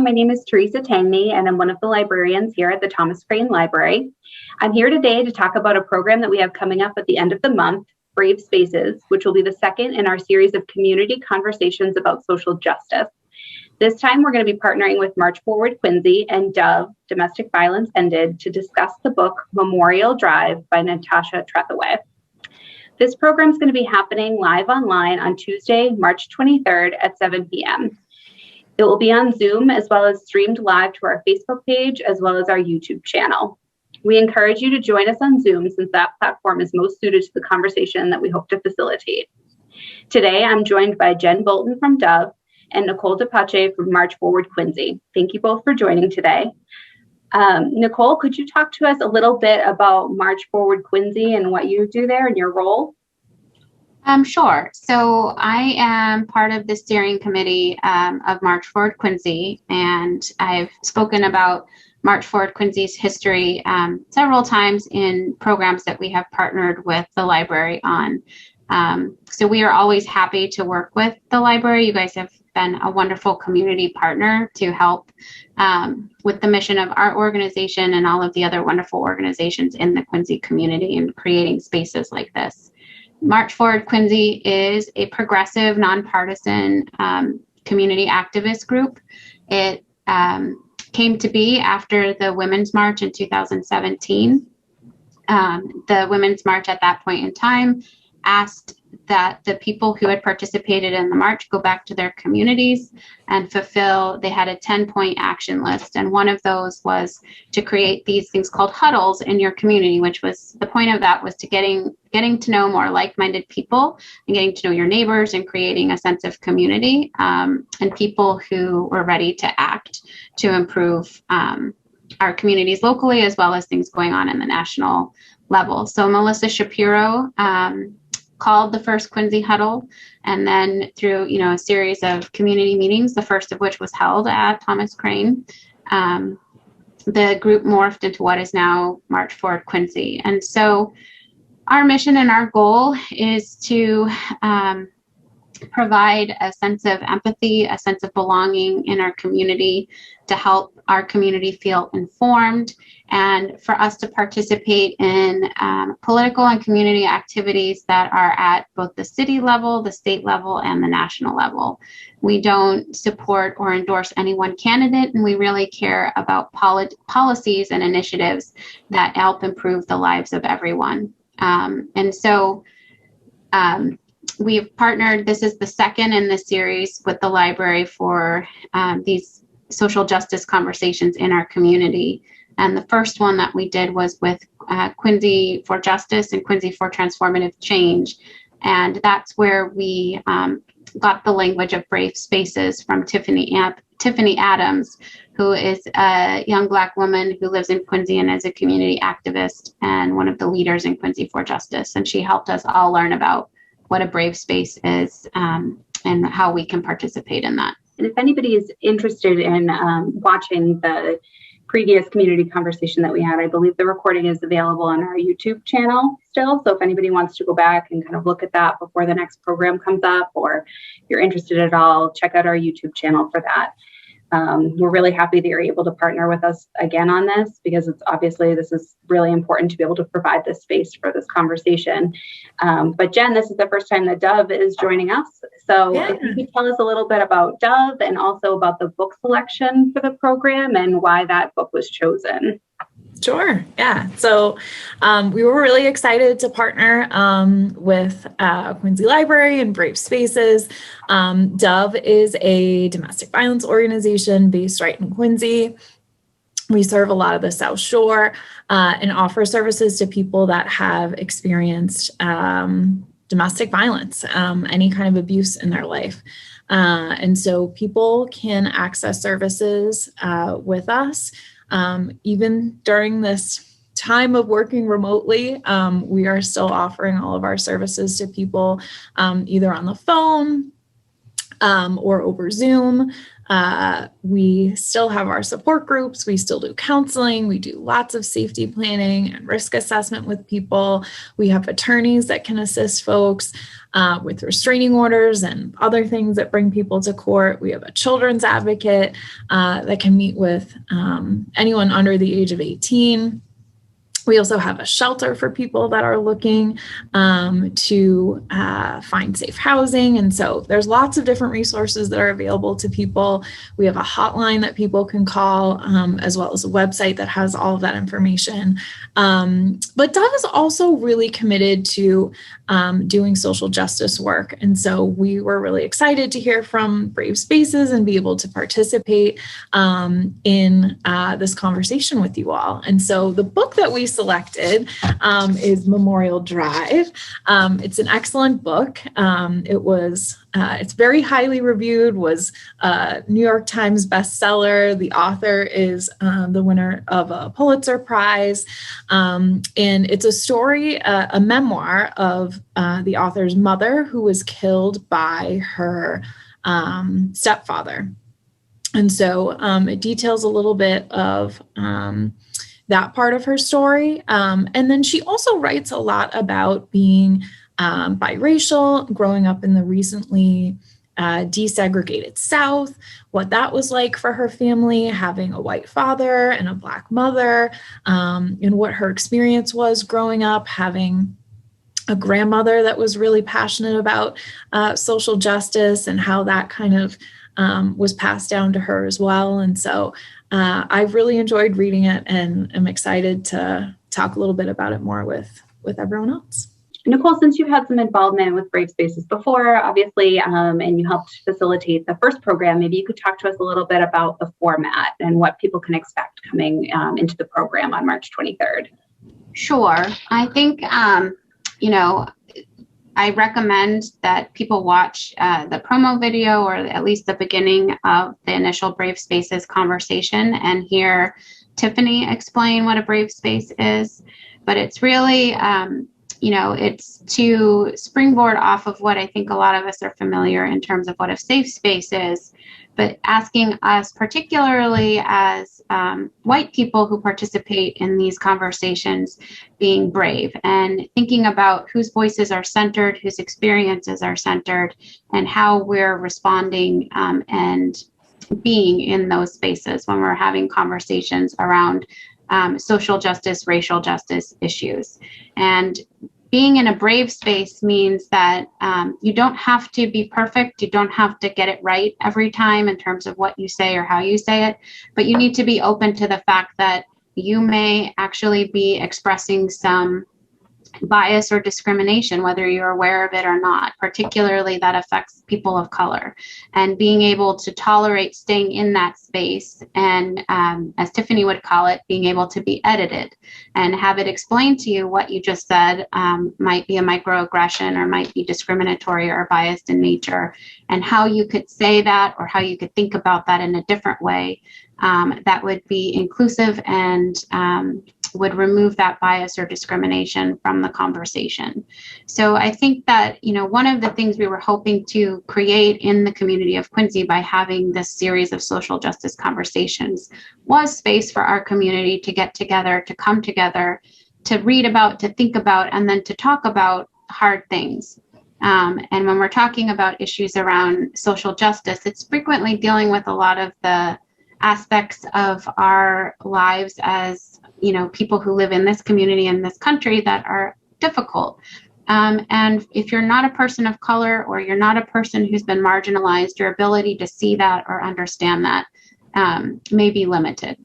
my name is Teresa Tangney, and I'm one of the librarians here at the Thomas Crane Library. I'm here today to talk about a program that we have coming up at the end of the month, Brave Spaces, which will be the second in our series of community conversations about social justice. This time, we're going to be partnering with March Forward Quincy and Dove, Domestic Violence Ended, to discuss the book Memorial Drive by Natasha Trethewey. This program is going to be happening live online on Tuesday, March 23rd at 7 p.m. It will be on Zoom as well as streamed live to our Facebook page as well as our YouTube channel. We encourage you to join us on Zoom since that platform is most suited to the conversation that we hope to facilitate. Today, I'm joined by Jen Bolton from Dove and Nicole DePace from March Forward Quincy. Thank you both for joining today. Nicole, could you talk to us a little bit about March Forward Quincy and what you do there and your role? Sure. So I am part of the steering committee of March Forward Quincy, and I've spoken about March Forward Quincy's history several times in programs that we have partnered with the library on. So we are always happy to work with the library. You guys have been a wonderful community partner to help with the mission of our organization and all of the other wonderful organizations in the Quincy community in creating spaces like this. March Forward Quincy is a progressive, nonpartisan community activist group. It came to be after the Women's March in 2017. The Women's March at that point in time asked that the people who had participated in the march go back to their communities and fulfill, they had a 10-point action list. And one of those was to create these things called huddles in your community, which was, the point of that was to getting to know more like-minded people and getting to know your neighbors and creating a sense of community and people who were ready to act to improve our communities locally as well as things going on in the national level. So Melissa Shapiro called the first Quincy Huddle, and then through a series of community meetings, the first of which was held at Thomas Crane, the group morphed into what is now March Forward Quincy. And so our mission and our goal is to provide a sense of empathy, a sense of belonging in our community, to help our community feel informed, and for us to participate in political and community activities that are at both the city level, the state level, and the national level. We don't support or endorse any one candidate, and we really care about policies and initiatives that help improve the lives of everyone. And so we've partnered, this is the second in the series with the library for these social justice conversations in our community. And the first one that we did was with Quincy for Justice and Quincy for Transformative Change. And that's where we got the language of Brave Spaces from Tiffany Adams, who is a young Black woman who lives in Quincy and is a community activist and one of the leaders in Quincy for Justice. And she helped us all learn about what a brave space is and how we can participate in that. And if anybody is interested in watching the previous community conversation that we had, I believe the recording is available on our YouTube channel still. So if anybody wants to go back and kind of look at that before the next program comes up, or if you're interested at all, check out our YouTube channel for that. We're really happy that you're able to partner with us again on this, because it's obviously, this is really important to be able to provide this space for this conversation. But Jen, this is the first time that Dove is joining us. So if you could tell us a little bit about Dove and also about the book selection for the program and why that book was chosen. Sure. Yeah. So we were really excited to partner with Quincy Library and Brave Spaces. Dove is a domestic violence organization based right in Quincy. We serve a lot of the South Shore and offer services to people that have experienced domestic violence, any kind of abuse in their life. And so people can access services with us. Even during this time of working remotely, we are still offering all of our services to people either on the phone or over Zoom. We still have our support groups. We still do counseling. We do lots of safety planning and risk assessment with people. We have attorneys that can assist folks with restraining orders and other things that bring people to court. We have a children's advocate that can meet with anyone under the age of 18. We also have a shelter for people that are looking to find safe housing. And so there's lots of different resources that are available to people. We have a hotline that people can call, as well as a website that has all of that information. But Dove is also really committed to doing social justice work. And so we were really excited to hear from Brave Spaces and be able to participate in this conversation with you all. And so the book that we selected is Memorial Drive. It's an excellent book. It's very highly reviewed, was a New York Times bestseller. The author is the winner of a Pulitzer Prize. And it's a story, a memoir of the author's mother who was killed by her stepfather. And so it details a little bit of that part of her story. And then she also writes a lot about being biracial, growing up in the recently desegregated South, what that was like for her family, having a white father and a Black mother, and what her experience was growing up, having a grandmother that was really passionate about social justice and how that kind of was passed down to her as well. And so I've really enjoyed reading it and am excited to talk a little bit about it more with everyone else. Nicole, since you've had some involvement with Brave Spaces before, obviously, and you helped facilitate the first program, maybe you could talk to us a little bit about the format and what people can expect coming into the program on March 23rd. Sure. I think, I recommend that people watch the promo video, or at least the beginning of the initial Brave Spaces conversation, and hear Tiffany explain what a Brave Space is. But it's really, it's to springboard off of what I think a lot of us are familiar in terms of what a safe space is, but asking us, particularly as white people who participate in these conversations, being brave and thinking about whose voices are centered, whose experiences are centered, and how we're responding and being in those spaces when we're having conversations around social justice, racial justice issues. And being in a brave space means that you don't have to be perfect. You don't have to get it right every time in terms of what you say or how you say it, but you need to be open to the fact that you may actually be expressing some bias or discrimination, whether you're aware of it or not, particularly that affects people of color. And being able to tolerate staying in that space and, as Tiffany would call it, being able to be edited and have it explained to you what you just said might be a microaggression or might be discriminatory or biased in nature, and how you could say that or how you could think about that in a different way that would be inclusive and would remove that bias or discrimination from the conversation. So I think that, one of the things we were hoping to create in the community of Quincy by having this series of social justice conversations was space for our community to get together, to come together, to read about, to think about, and then to talk about hard things. And when we're talking about issues around social justice, it's frequently dealing with a lot of the aspects of our lives as people who live in this community in this country that are difficult. And if you're not a person of color or you're not a person who's been marginalized, your ability to see that or understand that may be limited.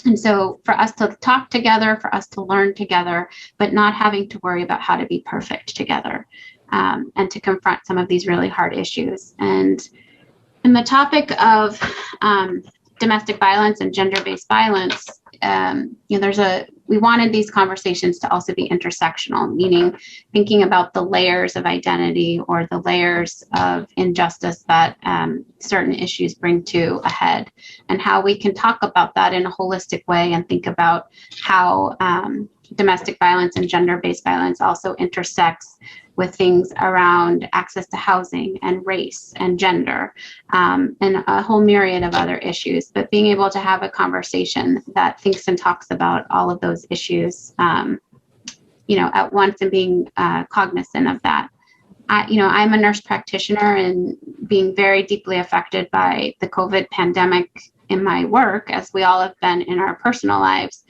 And so for us to talk together, for us to learn together, but not having to worry about how to be perfect together, and to confront some of these really hard issues. And in the topic of domestic violence and gender-based violence, we wanted these conversations to also be intersectional, meaning thinking about the layers of identity or the layers of injustice that certain issues bring to a head, and how we can talk about that in a holistic way and think about how domestic violence and gender-based violence also intersects with things around access to housing and race and gender, and a whole myriad of other issues. But being able to have a conversation that thinks and talks about all of those issues, at once, and being cognizant of that. I'm a nurse practitioner, and being very deeply affected by the COVID pandemic in my work, as we all have been in our personal lives.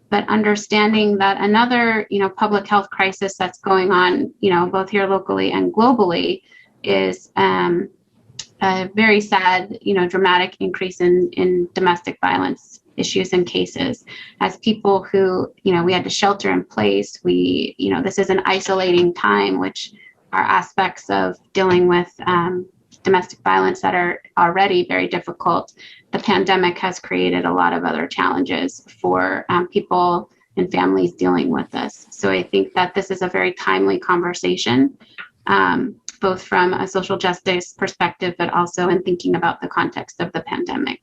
But understanding that another, public health crisis that's going on, both here locally and globally, is a very sad, dramatic increase in domestic violence issues and cases. As people who, we had to shelter in place, this is an isolating time, which are aspects of dealing with domestic violence that are already very difficult. The pandemic has created a lot of other challenges for people and families dealing with this. So I think that this is a very timely conversation, both from a social justice perspective, but also in thinking about the context of the pandemic.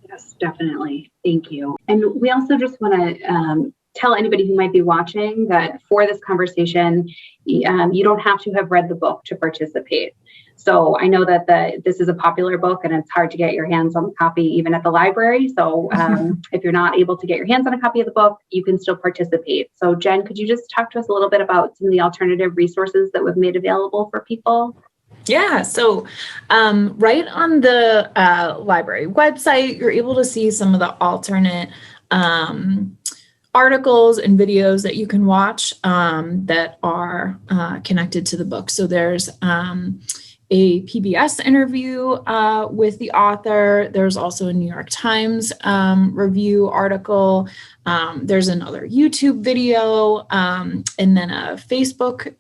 Yes, definitely. Thank you. And we also just want to tell anybody who might be watching that for this conversation, you don't have to have read the book to participate. So I know that this is a popular book, and it's hard to get your hands on a copy even at the library. So if you're not able to get your hands on a copy of the book, you can still participate. So Jen, could you just talk to us a little bit about some of the alternative resources that we've made available for people? Yeah, so right on the library website, you're able to see some of the alternate articles and videos that you can watch that are connected to the book. So there's a PBS interview with the author. There's also a New York Times review article. There's another YouTube video, and then a Facebook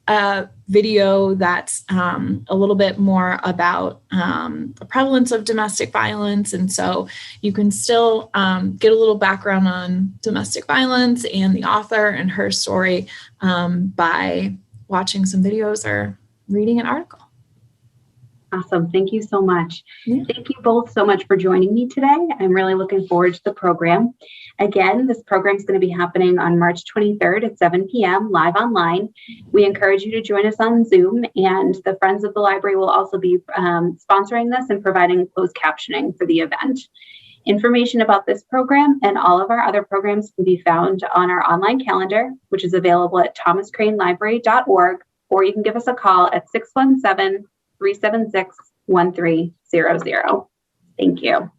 video that's a little bit more about the prevalence of domestic violence. And so you can still get a little background on domestic violence and the author and her story by watching some videos or reading an article. Awesome. Thank you so much. Yeah. Thank you both so much for joining me today. I'm really looking forward to the program. Again, this program is going to be happening on March 23rd at 7 p.m. live online. We encourage you to join us on Zoom, and the Friends of the Library will also be sponsoring this and providing closed captioning for the event. Information about this program and all of our other programs can be found on our online calendar, which is available at thomascranelibrary.org, or you can give us a call at 617-376-1300. Thank you.